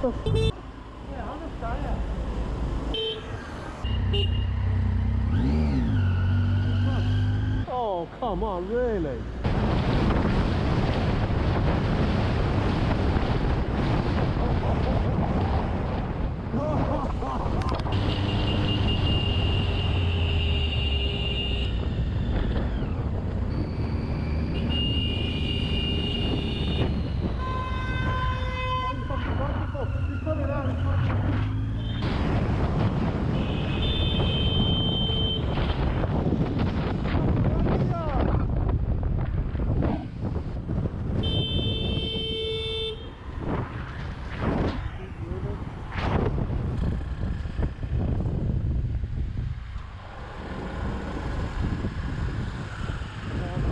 What the f? Yeah, I'm just saying. Oh, come on, really?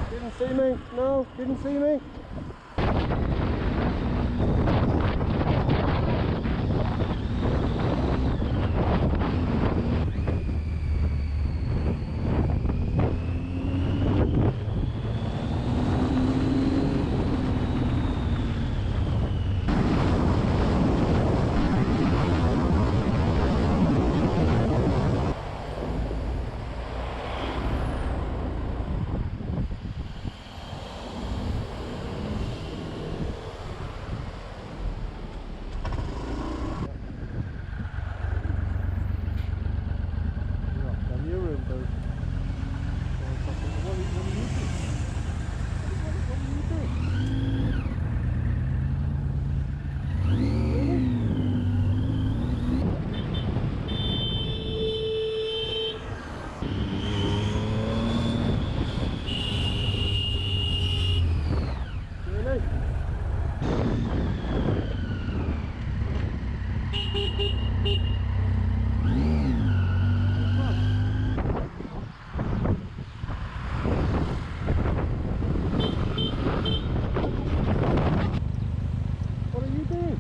Didn't see me? No, didn't see me? What are you doing?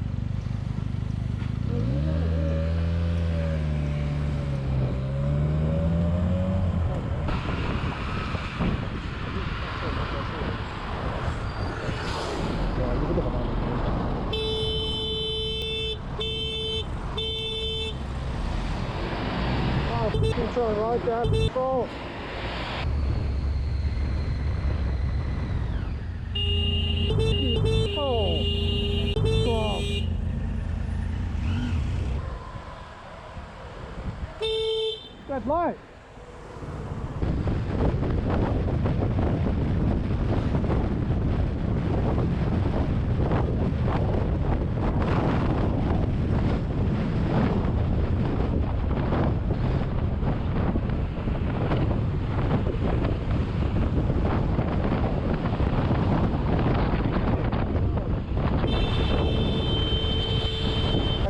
Oh, trying to ride down the floor. Oh, God. Red light.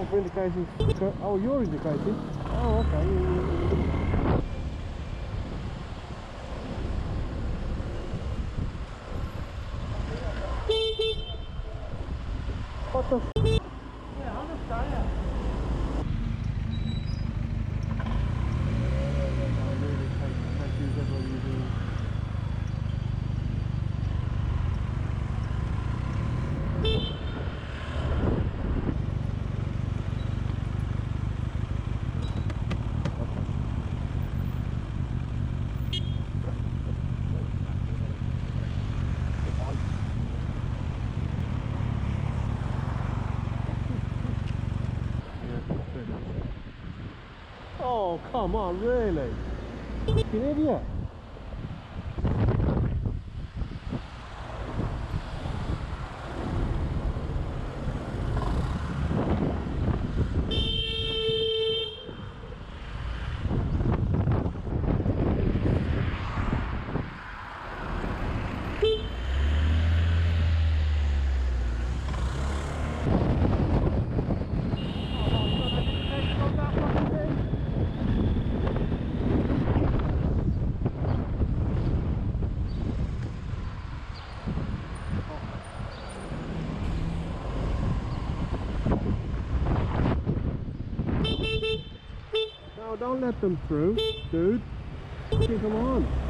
For indicating. Oh, you're indicating. Oh, okay. What the f? Yeah, I'm just saying. Oh, come on, really? You idiot. No, don't let them through, dude. Come on.